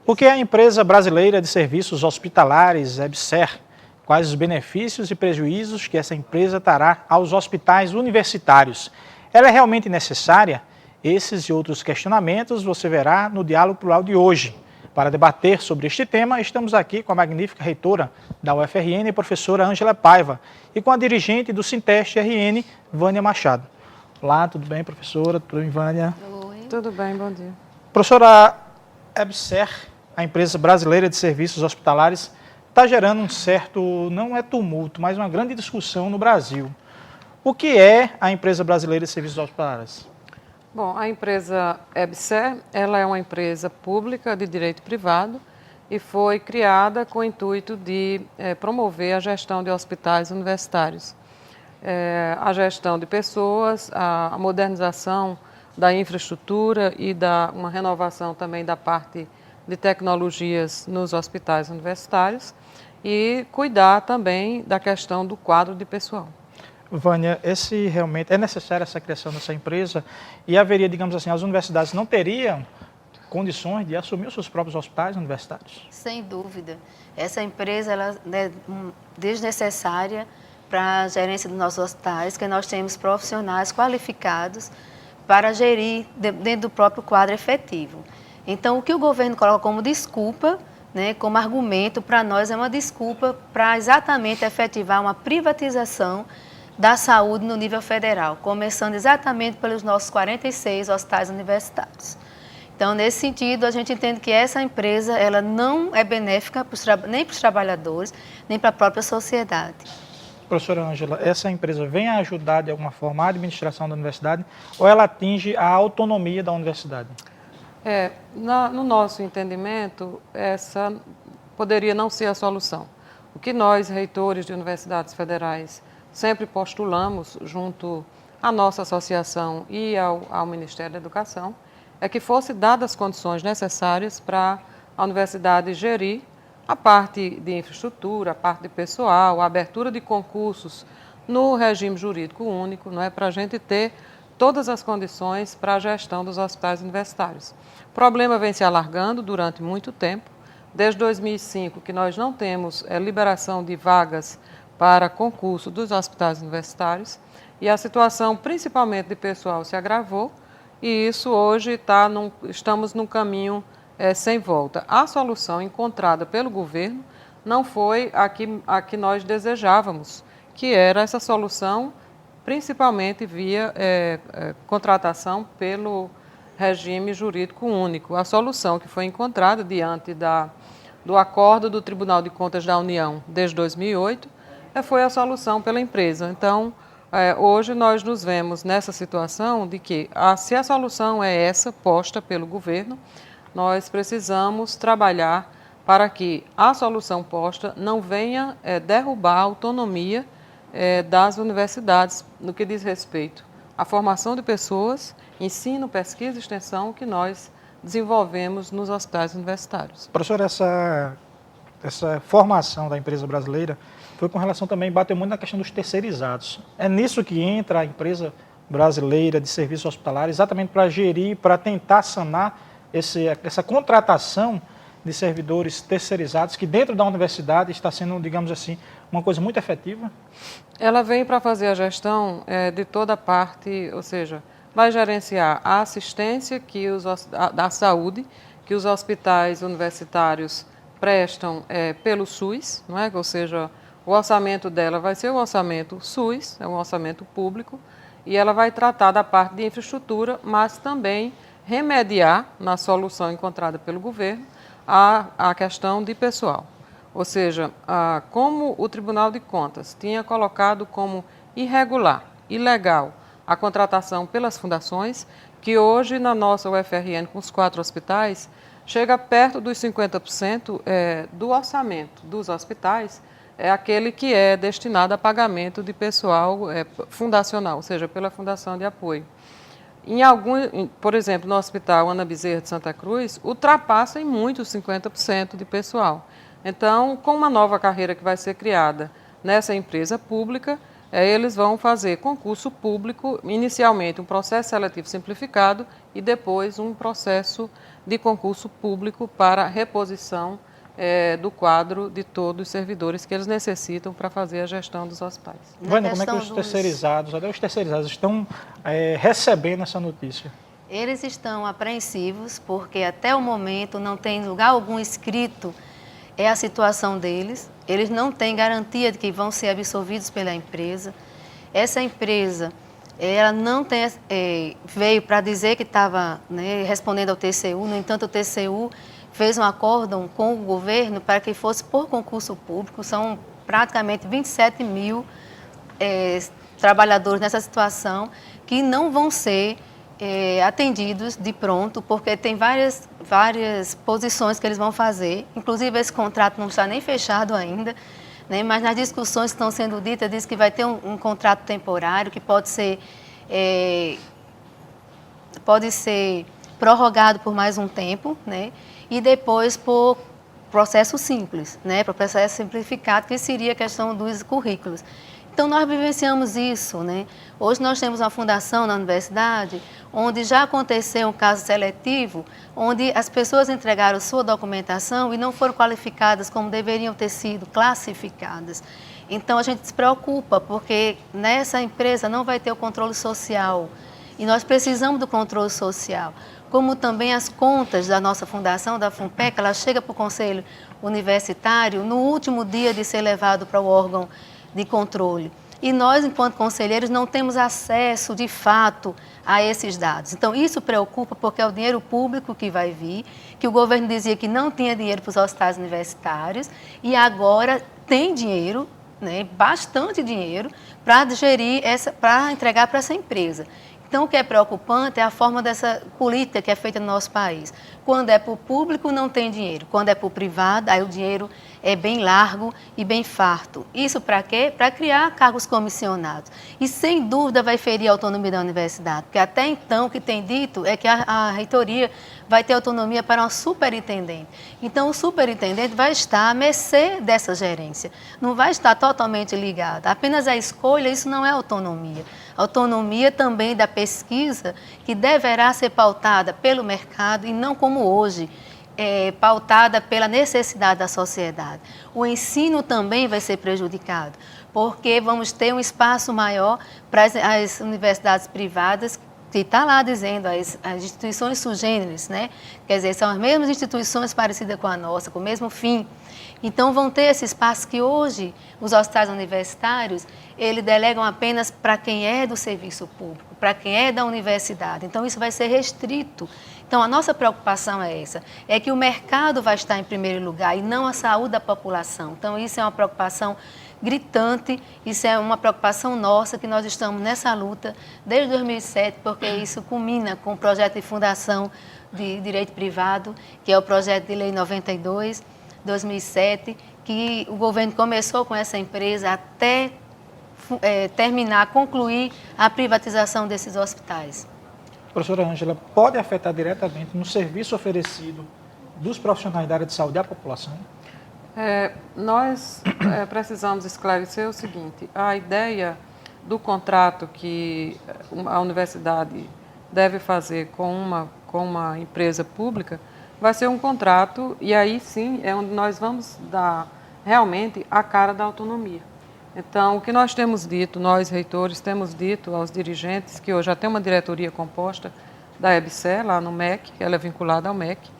O que é a empresa brasileira de serviços hospitalares, EBSER? Quais os benefícios e prejuízos que essa empresa trará aos hospitais universitários? Ela é realmente necessária? Esses e outros questionamentos você verá no Diálogo Plural de hoje. Para debater sobre este tema, estamos aqui com a magnífica reitora da UFRN, professora Ângela Paiva, e com a dirigente do Sinteste RN, Vânia Machado. Olá, tudo bem, professora? Tudo bem, Vânia? Oi. Tudo bem, bom dia. Professora, a EBSER, a empresa brasileira de serviços hospitalares, está gerando um certo, não é tumulto, mas uma grande discussão no Brasil. O que é a empresa brasileira de serviços hospitalares? Bom, a empresa EBSER, ela é uma empresa pública de direito privado e foi criada com o intuito de promover a gestão de hospitais universitários. A gestão de pessoas, a modernização da infraestrutura e uma renovação também da parte de tecnologias nos hospitais universitários e cuidar também da questão do quadro de pessoal. Vânia, realmente é necessária essa criação dessa empresa e haveria, digamos assim, as universidades não teriam condições de assumir os seus próprios hospitais universitários? Sem dúvida. Essa empresa ela é desnecessária para a gerência dos nossos hospitais, que nós temos profissionais qualificados para gerir dentro do próprio quadro efetivo. Então, o que o governo coloca como desculpa, como argumento, para nós é uma desculpa para exatamente efetivar uma privatização da saúde no nível federal, começando exatamente pelos nossos 46 hospitais universitários. Então, nesse sentido, a gente entende que essa empresa ela não é benéfica nem para os trabalhadores, nem para a própria sociedade. Professora Ângela, essa empresa vem a ajudar de alguma forma a administração da universidade ou ela atinge a autonomia da universidade? No nosso entendimento, essa poderia não ser a solução. O que nós, reitores de universidades federais, sempre postulamos junto à nossa associação e ao Ministério da Educação é que fosse dadas as condições necessárias para a universidade gerir a parte de infraestrutura, a parte de pessoal, a abertura de concursos no regime jurídico único, para a gente ter todas as condições para a gestão dos hospitais universitários. O problema vem se alargando durante muito tempo, desde 2005 que nós não temos liberação de vagas para concurso dos hospitais universitários e a situação principalmente de pessoal se agravou e isso hoje estamos num caminho sem volta. A solução encontrada pelo governo não foi a que nós desejávamos, que era essa solução principalmente via contratação pelo regime jurídico único. A solução que foi encontrada diante do acordo do Tribunal de Contas da União desde 2008 foi a solução pela empresa. Então, hoje nós nos vemos nessa situação de que, se a solução é essa posta pelo governo, nós precisamos trabalhar para que a solução posta não venha derrubar a autonomia das universidades no que diz respeito à formação de pessoas, ensino, pesquisa e extensão que nós desenvolvemos nos hospitais universitários. Professor, essa formação da empresa brasileira foi com relação também, bateu muito na questão dos terceirizados. É nisso que entra a empresa brasileira de serviços hospitalares, exatamente para gerir, para tentar sanar essa contratação de servidores terceirizados, que dentro da universidade está sendo, digamos assim, uma coisa muito efetiva? Ela vem para fazer a gestão de toda a parte, ou seja, vai gerenciar a assistência da saúde que os hospitais universitários prestam pelo SUS, não é? Ou seja, o orçamento dela vai ser o orçamento SUS, é um orçamento público, e ela vai tratar da parte de infraestrutura, mas também remediar, na solução encontrada pelo governo, a questão de pessoal. Ou seja, como o Tribunal de Contas tinha colocado como irregular, ilegal, a contratação pelas fundações, que hoje na nossa UFRN, com os 4 hospitais, chega perto dos 50% do orçamento dos hospitais, é aquele que é destinado a pagamento de pessoal fundacional, ou seja, pela Fundação de Apoio. Por exemplo, no Hospital Ana Bezerra de Santa Cruz, ultrapassa em muito os 50% de pessoal. Então, com uma nova carreira que vai ser criada nessa empresa pública, eles vão fazer concurso público, inicialmente um processo seletivo simplificado e depois um processo de concurso público para reposição do quadro de todos os servidores que eles necessitam para fazer a gestão dos hospitais. Vânia, como é que os terceirizados, até os terceirizados, estão recebendo essa notícia? Eles estão apreensivos porque até o momento não tem lugar algum escrito a situação deles. Eles não têm garantia de que vão ser absorvidos pela empresa. Essa empresa, ela não tem, veio para dizer que estava respondendo ao TCU, no entanto o TCU fez um acórdão com o governo para que fosse por concurso público. São praticamente 27 mil trabalhadores nessa situação que não vão ser atendidos de pronto, porque tem várias posições que eles vão fazer. Inclusive, esse contrato não está nem fechado ainda, né? Mas nas discussões que estão sendo ditas, diz que vai ter um contrato temporário que pode ser prorrogado por mais um tempo, né? E depois por processo simples, né? Por processo simplificado, que seria a questão dos currículos. Então, nós vivenciamos isso, né? Hoje nós temos uma fundação na universidade onde já aconteceu um caso seletivo, onde as pessoas entregaram sua documentação e não foram qualificadas como deveriam ter sido classificadas. Então, a gente se preocupa, porque nessa empresa não vai ter o controle social. E nós precisamos do controle social. Como também as contas da nossa fundação, da FUNPEC, ela chega para o Conselho Universitário no último dia de ser levado para o órgão de controle. E nós, enquanto conselheiros, não temos acesso, de fato, a esses dados. Então, isso preocupa porque é o dinheiro público que vai vir, que o governo dizia que não tinha dinheiro para os hospitais universitários, e agora tem dinheiro, né, bastante dinheiro, para gerir, para entregar para essa empresa. Então, o que é preocupante é a forma dessa política que é feita no nosso país. Quando é para o público, não tem dinheiro. Quando é para o privado, aí o dinheiro é bem largo e bem farto. Isso para quê? Para criar cargos comissionados. E, sem dúvida, vai ferir a autonomia da universidade. Porque até então, o que tem dito é que a reitoria vai ter autonomia para uma superintendente. Então, o superintendente vai estar à mercê dessa gerência. Não vai estar totalmente ligado. Apenas a escolha, isso não é autonomia. Autonomia também da pesquisa, que deverá ser pautada pelo mercado e não como hoje, pautada pela necessidade da sociedade. O ensino também vai ser prejudicado, porque vamos ter um espaço maior para as universidades privadas, que está lá dizendo, as instituições sui generis, né? Quer dizer, são as mesmas instituições parecidas com a nossa, com o mesmo fim. Então, vão ter esse espaço que hoje os hospitais universitários, eles delegam apenas para quem é do serviço público, para quem é da universidade. Então, isso vai ser restrito. Então, a nossa preocupação é essa, é que o mercado vai estar em primeiro lugar e não a saúde da população. Então, isso é uma preocupação gritante, isso é uma preocupação nossa, que nós estamos nessa luta desde 2007, porque isso culmina com o projeto de fundação de direito privado, que é o projeto de lei 92, 2007, que o governo começou com essa empresa até concluir a privatização desses hospitais. Professora Ângela, pode afetar diretamente no serviço oferecido dos profissionais da área de saúde à população? Nós precisamos esclarecer o seguinte: a ideia do contrato que a universidade deve fazer com uma empresa pública vai ser um contrato, e aí sim é onde nós vamos dar realmente a cara da autonomia. Então, o que nós temos dito, nós reitores temos dito aos dirigentes, que hoje já tem uma diretoria composta da EBSER, lá no MEC, que ela é vinculada ao MEC,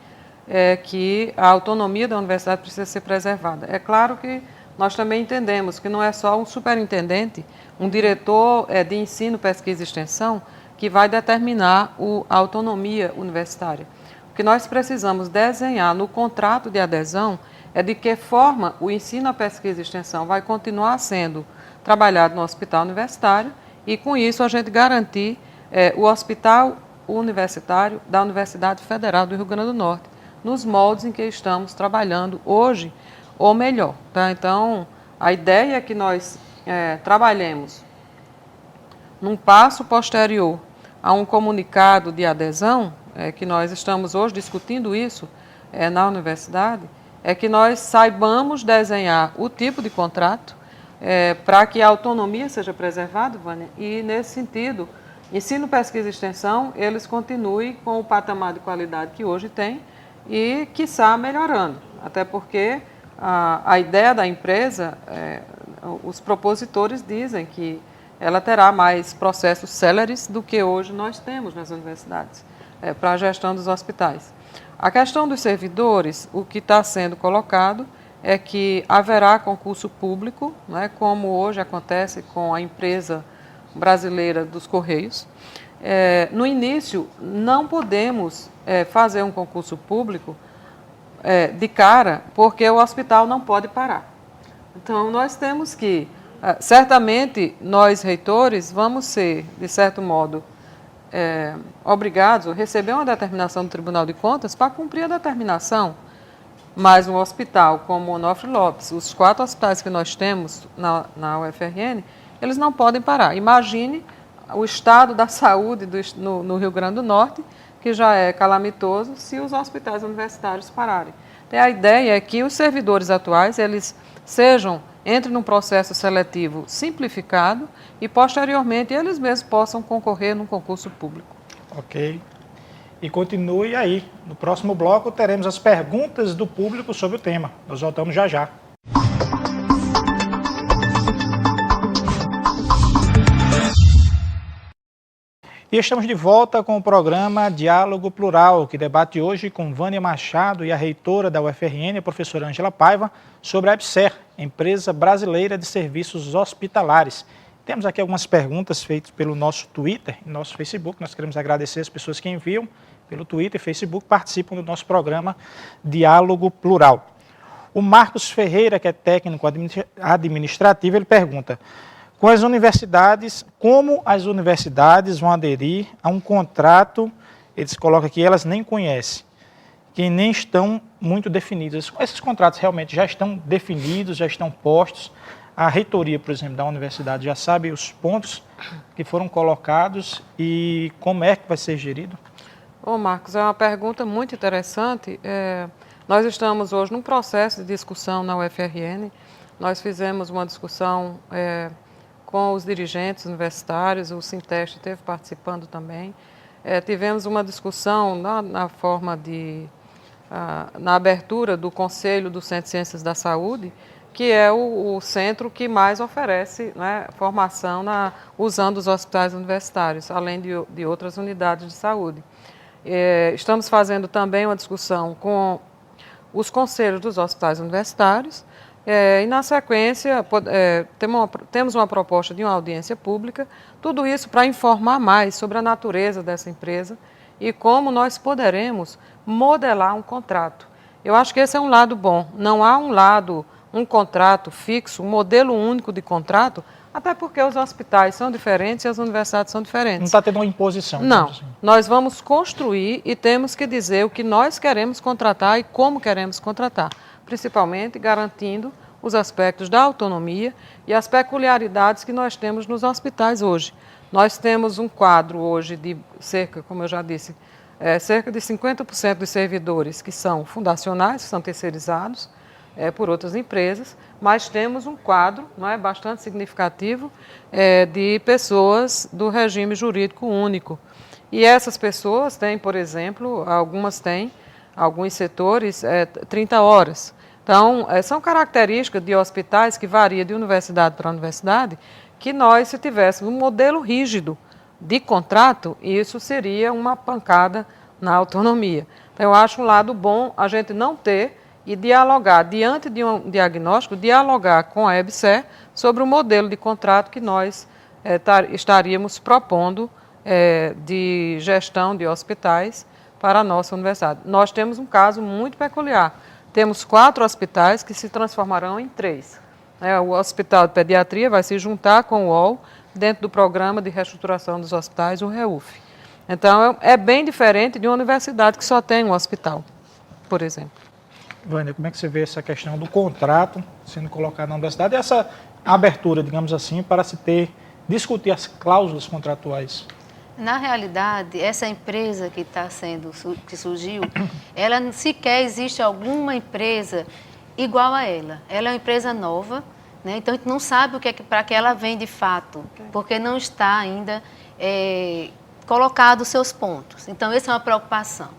que a autonomia da universidade precisa ser preservada. É claro que nós também entendemos que não é só um superintendente, um diretor de ensino, pesquisa e extensão, que vai determinar a autonomia universitária. O que nós precisamos desenhar no contrato de adesão é de que forma o ensino, a pesquisa e extensão vai continuar sendo trabalhado no hospital universitário e, com isso, a gente garantir o hospital universitário da Universidade Federal do Rio Grande do Norte, nos moldes em que estamos trabalhando hoje, ou melhor. Tá? Então, a ideia é que nós trabalhemos num passo posterior a um comunicado de adesão, que nós estamos hoje discutindo isso na universidade, é que nós saibamos desenhar o tipo de contrato, para que a autonomia seja preservada, Vânia, e nesse sentido, ensino, pesquisa e extensão, eles continuem com o patamar de qualidade que hoje tem e, quiçá, melhorando, até porque a ideia da empresa, os propositores dizem que ela terá mais processos céleres do que hoje nós temos nas universidades, para a gestão dos hospitais. A questão dos servidores, o que está sendo colocado é que haverá concurso público, né, como hoje acontece com a empresa brasileira dos Correios. No início, não podemos fazer um concurso público de cara, porque o hospital não pode parar. Então, nós temos que, certamente, nós reitores vamos ser, de certo modo, obrigados a receber uma determinação do Tribunal de Contas para cumprir a determinação. Mas um hospital como o Onofre Lopes, os 4 hospitais que nós temos na UFRN, eles não podem parar. Imagine o estado da saúde no Rio Grande do Norte, que já é calamitoso, se os hospitais universitários pararem. Então, a ideia é que os servidores atuais, eles entrem num processo seletivo simplificado e, posteriormente, eles mesmos possam concorrer num concurso público. Ok. E continue aí. No próximo bloco teremos as perguntas do público sobre o tema. Nós voltamos já já. E estamos de volta com o programa Diálogo Plural, que debate hoje com Vânia Machado e a reitora da UFRN, a professora Ângela Paiva, sobre a EBSER, Empresa Brasileira de Serviços Hospitalares. Temos aqui algumas perguntas feitas pelo nosso Twitter e nosso Facebook. Nós queremos agradecer as pessoas que enviam pelo Twitter e Facebook, participam do nosso programa Diálogo Plural. O Marcos Ferreira, que é técnico administrativo, ele pergunta: como as universidades vão aderir a um contrato, eles colocam aqui, elas nem conhecem, que nem estão muito definidos. Esses contratos realmente já estão definidos, já estão postos. A reitoria, por exemplo, da universidade já sabe os pontos que foram colocados e como é que vai ser gerido? Marcos, é uma pergunta muito interessante. Nós estamos hoje num processo de discussão na UFRN. Nós fizemos uma discussão com os dirigentes universitários, o Sinteste esteve participando também. Tivemos uma discussão na abertura do Conselho do Centro de Ciências da Saúde, que é o centro que mais oferece, né, formação usando os hospitais universitários, além de outras unidades de saúde. Estamos fazendo também uma discussão com os conselhos dos hospitais universitários e, na sequência, temos uma proposta de uma audiência pública, tudo isso para informar mais sobre a natureza dessa empresa e como nós poderemos modelar um contrato. Eu acho que esse é um lado bom. Não há um contrato fixo, um modelo único de contrato, até porque os hospitais são diferentes e as universidades são diferentes. Não está tendo uma imposição. Não, assim. Nós vamos construir e temos que dizer o que nós queremos contratar e como queremos contratar, principalmente garantindo os aspectos da autonomia e as peculiaridades que nós temos nos hospitais hoje. Nós temos um quadro hoje de como eu já disse, cerca de 50% dos servidores que são fundacionais, que são terceirizados por outras empresas, mas temos um quadro bastante significativo de pessoas do regime jurídico único. E essas pessoas têm, por exemplo, alguns setores, 30 horas. Então, são características de hospitais que variam de universidade para universidade, que nós, se tivéssemos um modelo rígido de contrato, isso seria uma pancada na autonomia. Então, eu acho um lado bom a gente não ter e dialogar, diante de um diagnóstico, dialogar com a EBSER sobre o modelo de contrato que nós estaríamos propondo de gestão de hospitais para a nossa universidade. Nós temos um caso muito peculiar. Temos 4 hospitais que se transformarão em 3. O Hospital de Pediatria vai se juntar com o UOL dentro do Programa de Reestruturação dos Hospitais, o REUF. Então, é bem diferente de uma universidade que só tem um hospital, por exemplo. Vânia, como é que você vê essa questão do contrato sendo colocado na universidade e essa abertura, digamos assim, para se discutir as cláusulas contratuais? Na realidade, essa empresa que surgiu, ela sequer existe alguma empresa igual a ela. Ela é uma empresa nova, né? Então, a gente não sabe o que é para que ela vem de fato, porque não está ainda colocado os seus pontos. Então, essa é uma preocupação.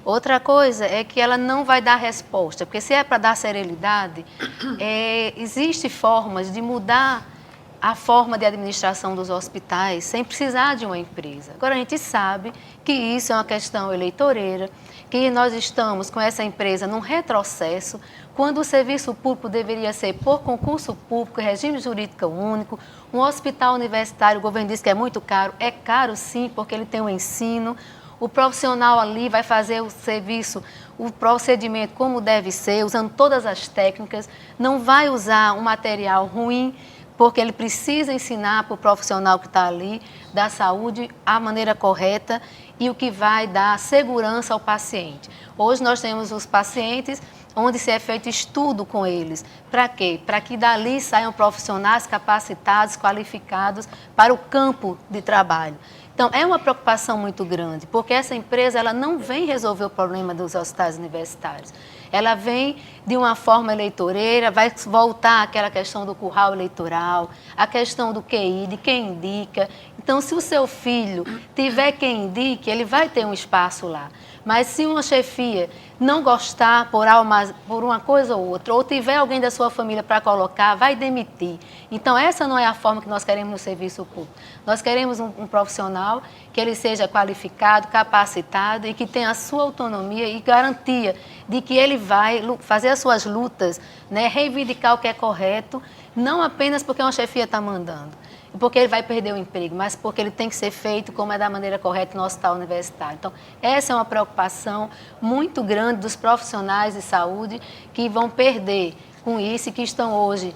Outra coisa é que ela não vai dar resposta, porque se é para dar serenidade, existem formas de mudar a forma de administração dos hospitais sem precisar de uma empresa. Agora, a gente sabe que isso é uma questão eleitoreira, que nós estamos com essa empresa num retrocesso, quando o serviço público deveria ser por concurso público, regime jurídico único, um hospital universitário, o governo diz que é muito caro. É caro sim, porque ele tem um ensino, o profissional ali vai fazer o serviço, o procedimento como deve ser, usando todas as técnicas, não vai usar um material ruim, porque ele precisa ensinar para o profissional que está ali da saúde a maneira correta e o que vai dar segurança ao paciente. Hoje nós temos os pacientes onde se é feito estudo com eles. Para quê? Para que dali saiam profissionais capacitados, qualificados para o campo de trabalho. Então, é uma preocupação muito grande, porque essa empresa ela não vem resolver o problema dos hospitais universitários. Ela vem de uma forma eleitoreira, vai voltar àquela questão do curral eleitoral, a questão do QI, de quem indica. Então, se o seu filho tiver quem indique, ele vai ter um espaço lá. Mas se uma chefia não gostar por uma coisa ou outra, ou tiver alguém da sua família para colocar, vai demitir. Então, essa não é a forma que nós queremos no serviço público. Nós queremos um profissional que ele seja qualificado, capacitado e que tenha a sua autonomia e garantia de que ele vai fazer as suas lutas, né, reivindicar o que é correto, não apenas porque uma chefia está mandando, porque ele vai perder o emprego, mas porque ele tem que ser feito como é da maneira correta no hospital universitário. Então, essa é uma preocupação muito grande dos profissionais de saúde que vão perder com isso e que estão hoje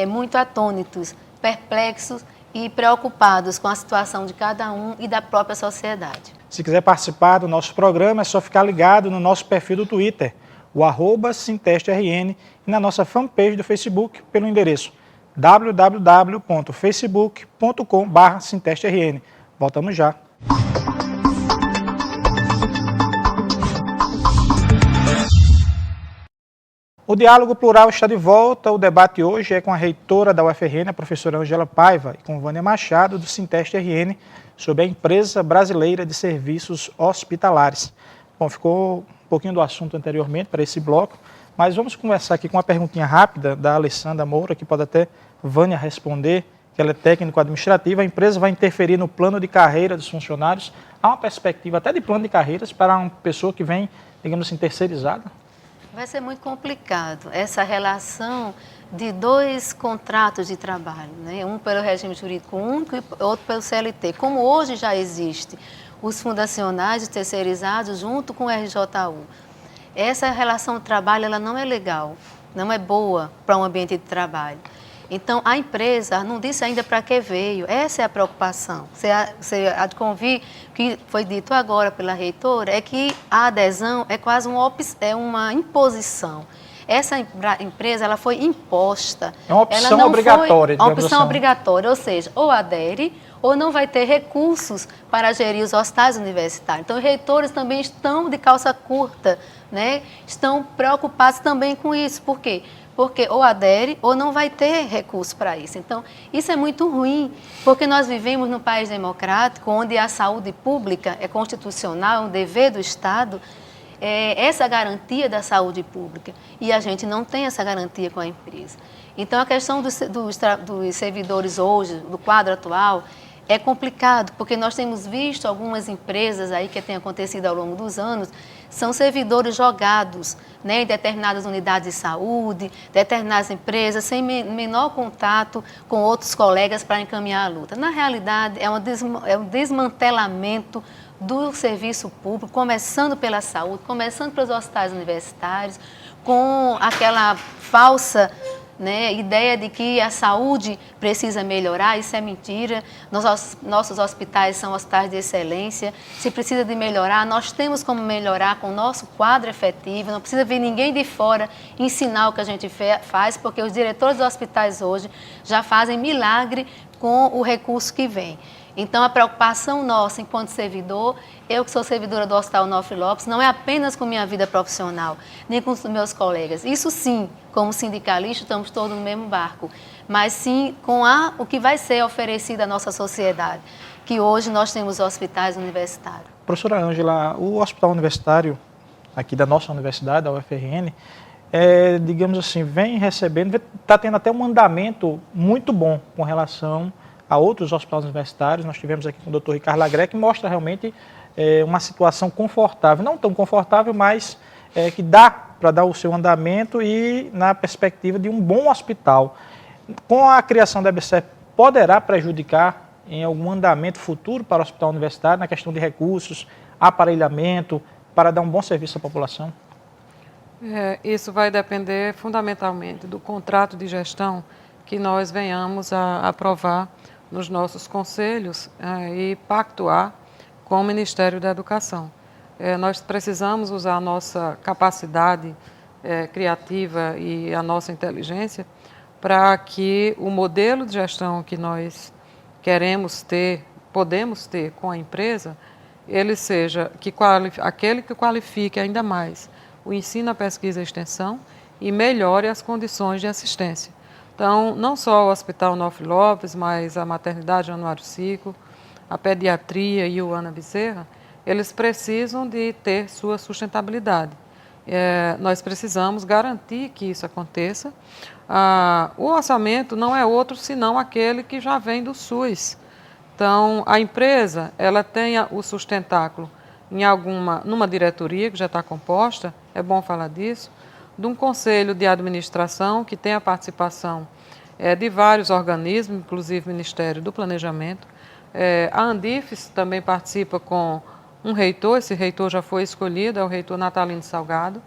muito atônitos, perplexos e preocupados com a situação de cada um e da própria sociedade. Se quiser participar do nosso programa, é só ficar ligado no nosso perfil do Twitter, o @SintestRN, e na nossa fanpage do Facebook, pelo endereço www.facebook.com/SintestRN. Voltamos já. O Diálogo Plural está de volta. O debate hoje é com a reitora da UFRN, a professora Ângela Paiva, e com Vânia Machado, do Sinteste-RN, sobre a Empresa Brasileira de Serviços Hospitalares. Bom, ficou um pouquinho do assunto anteriormente para esse bloco, mas vamos conversar aqui com uma perguntinha rápida da Alessandra Moura, que pode até Vânia responder, que ela é técnico-administrativa. A empresa vai interferir no plano de carreira dos funcionários? Há uma perspectiva até de plano de carreiras para uma pessoa que vem, digamos assim, terceirizada? Vai ser muito complicado essa relação de dois contratos de trabalho, né? Um pelo regime jurídico único e outro pelo CLT. Como hoje já existe os fundacionais e terceirizados junto com o RJU. Essa relação de trabalho ela não é legal, não é boa para um ambiente de trabalho. Então, a empresa não disse ainda para que veio. Essa é a preocupação. Você há de convir, que foi dito agora pela reitora, é que a adesão é quase uma imposição. Essa empresa ela foi imposta. É uma opção obrigatória, digamos assim. Uma opção obrigatória, ou seja, ou adere ou não vai ter recursos para gerir os hospitais universitários. Então, os reitores também estão de calça curta, né? Estão preocupados também com isso. Por quê? Porque ou adere ou não vai ter recurso para isso. Então, isso é muito ruim, porque nós vivemos num país democrático, onde a saúde pública é constitucional, é um dever do Estado, essa garantia da saúde pública. E a gente não tem essa garantia com a empresa. Então, a questão dos servidores hoje, do quadro atual, é complicado, porque nós temos visto algumas empresas aí que tem acontecido ao longo dos anos, são servidores jogados, né, em determinadas unidades de saúde, determinadas empresas, sem menor contato com outros colegas para encaminhar a luta. Na realidade, é um desmantelamento do serviço público, começando pela saúde, começando pelos hospitais universitários, com aquela falsa, né, ideia de que a saúde precisa melhorar. Isso é mentira. Nossos hospitais são hospitais de excelência. Se precisa de melhorar, nós temos como melhorar com o nosso quadro efetivo. Não precisa vir ninguém de fora ensinar o que a gente faz, porque os diretores dos hospitais hoje já fazem milagre com o recurso que vem. Então, a preocupação nossa, enquanto servidor, eu que sou servidora do Hospital Onofre Lopes, não é apenas com minha vida profissional, nem com os meus colegas. Isso sim, como sindicalista, estamos todos no mesmo barco, mas sim com o que vai ser oferecido à nossa sociedade, que hoje nós temos hospitais universitários. Professora Ângela, o hospital universitário aqui da nossa universidade, da UFRN, digamos assim, vem recebendo, está tendo até um andamento muito bom com relação a outros hospitais universitários. Nós tivemos aqui com o Dr. Ricardo Lagré, que mostra realmente uma situação confortável, não tão confortável, mas que dá para dar o seu andamento e na perspectiva de um bom hospital. Com a criação da EBSER, poderá prejudicar em algum andamento futuro para o hospital universitário, na questão de recursos, aparelhamento, para dar um bom serviço à população? Isso vai depender fundamentalmente do contrato de gestão que nós venhamos a aprovar nos nossos conselhos e pactuar com o Ministério da Educação. Nós precisamos usar a nossa capacidade criativa e a nossa inteligência para que o modelo de gestão que nós queremos ter, podemos ter com a empresa, ele seja aquele que qualifique ainda mais o ensino, a pesquisa e a extensão e melhore as condições de assistência. Então, não só o Hospital Onofre Lopes, mas a maternidade Januário Cico, a pediatria e o Ana Bezerra, eles precisam de ter sua sustentabilidade. Nós precisamos garantir que isso aconteça. O orçamento não é outro senão aquele que já vem do SUS. Então, a empresa, ela tem o sustentáculo numa diretoria que já está composta, é bom falar disso, de um conselho de administração que tem a participação de vários organismos, inclusive o Ministério do Planejamento. A Andifes também participa com um reitor, esse reitor já foi escolhido, é o reitor Natalino Salgado,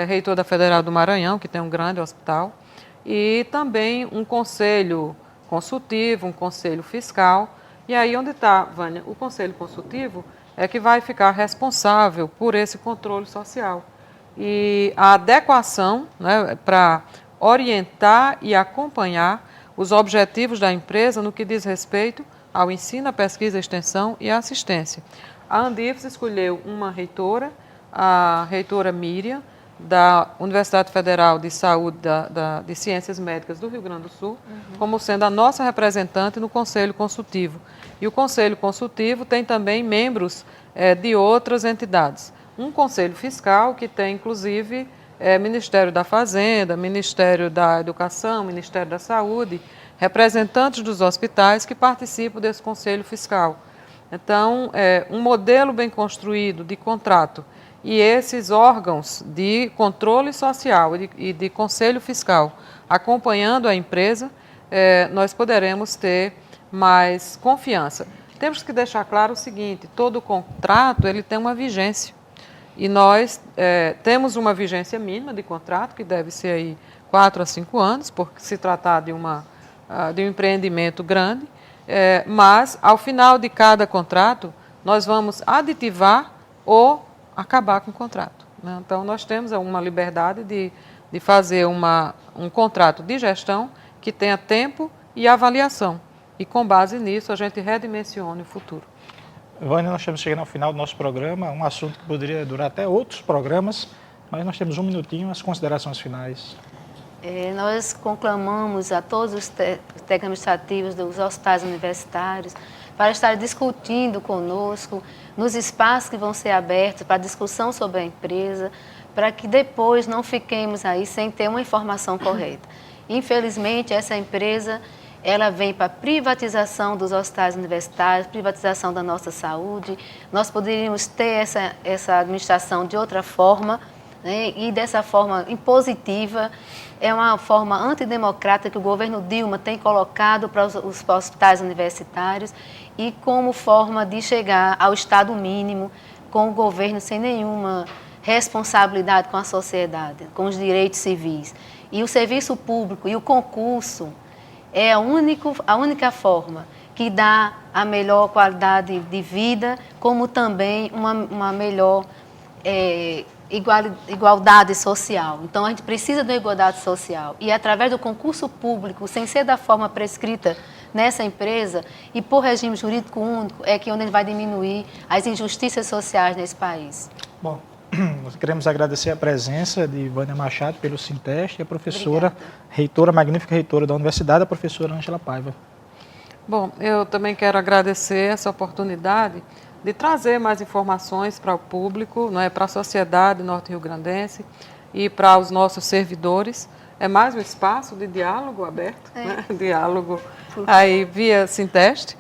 reitor da Federal do Maranhão, que tem um grande hospital, e também um conselho consultivo, um conselho fiscal. E aí onde está, Vânia, o conselho consultivo é que vai ficar responsável por esse controle social. E a adequação, né, para orientar e acompanhar os objetivos da empresa no que diz respeito ao ensino, à pesquisa, à extensão e à assistência. A Andifes escolheu uma reitora, a reitora Miriam, da Universidade Federal de Saúde de Ciências Médicas do Rio Grande do Sul, como sendo a nossa representante no Conselho Consultivo. E o Conselho Consultivo tem também membros de outras entidades. Um Conselho Fiscal, que tem, inclusive, Ministério da Fazenda, Ministério da Educação, Ministério da Saúde, representantes dos hospitais que participam desse Conselho Fiscal. Então, um modelo bem construído de contrato e esses órgãos de controle social e de conselho fiscal acompanhando a empresa, nós poderemos ter mais confiança. Temos que deixar claro o seguinte, todo contrato ele tem uma vigência e nós temos uma vigência mínima de contrato, que deve ser aí 4 a 5 anos, porque se tratar de um empreendimento grande, mas ao final de cada contrato nós vamos aditivar ou acabar com o contrato, né? Então, nós temos uma liberdade de fazer um contrato de gestão que tenha tempo e avaliação. E, com base nisso, a gente redimensiona o futuro. Vânia, nós estamos chegando ao final do nosso programa, um assunto que poderia durar até outros programas, mas nós temos um minutinho, as considerações finais. Nós conclamamos a todos os técnicos administrativos dos hospitais universitários para estar discutindo conosco nos espaços que vão ser abertos para discussão sobre a empresa, para que depois não fiquemos aí sem ter uma informação correta. Infelizmente, essa empresa ela vem para a privatização dos hospitais universitários, privatização da nossa saúde. Nós poderíamos ter essa administração de outra forma, né? E dessa forma impositiva. É uma forma antidemocrática que o governo Dilma tem colocado para os hospitais universitários e como forma de chegar ao estado mínimo com o governo sem nenhuma responsabilidade com a sociedade, com os direitos civis. E o serviço público e o concurso é a única forma que dá a melhor qualidade de vida, como também uma melhor igualdade social. Então, a gente precisa de uma igualdade social. E, através do concurso público, sem ser da forma prescrita nessa empresa e por regime jurídico único é que onde ele vai diminuir as injustiças sociais nesse país. Bom, nós queremos agradecer a presença de Vânia Machado pelo Sinteste e a professora, reitora, magnífica reitora da Universidade, a professora Ângela Paiva. Bom, eu também quero agradecer essa oportunidade de trazer mais informações para o público, não é, para a sociedade norte-riograndense e para os nossos servidores. É mais um espaço de diálogo aberto, né? Diálogo aí via Sinteste,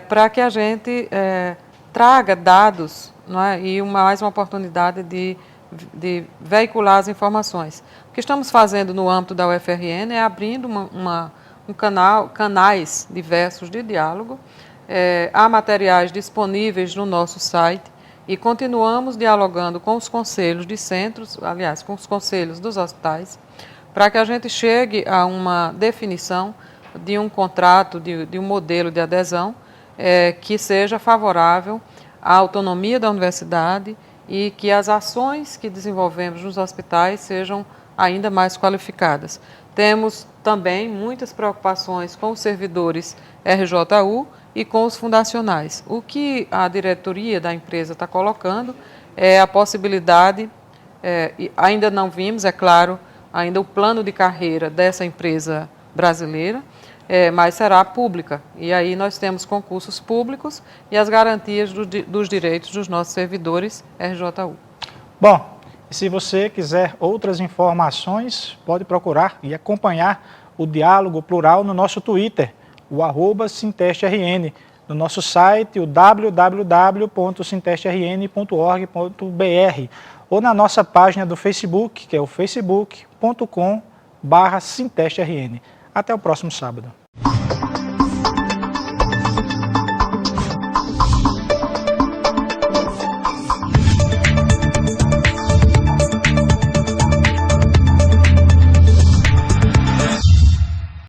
para que a gente traga dados, não é? E mais uma oportunidade de veicular as informações. O que estamos fazendo no âmbito da UFRN é abrindo canais diversos de diálogo. Há materiais disponíveis no nosso site e continuamos dialogando com os conselhos de centros, aliás, com os conselhos dos hospitais, para que a gente chegue a uma definição de um contrato, de um modelo de adesão que seja favorável à autonomia da universidade e que as ações que desenvolvemos nos hospitais sejam ainda mais qualificadas. Temos também muitas preocupações com os servidores RJU e com os fundacionais. O que a diretoria da empresa está colocando é a possibilidade, ainda não vimos, é claro, ainda o plano de carreira dessa empresa brasileira, mas será pública. E aí nós temos concursos públicos e as garantias dos direitos dos nossos servidores RJU. Bom, e se você quiser outras informações, pode procurar e acompanhar o Diálogo Plural no nosso Twitter, o @SintesteRN, no nosso site, o www.sintesterrn.org.br, ou na nossa página do Facebook, que é o facebook.com/SintesteRN. Até o próximo sábado.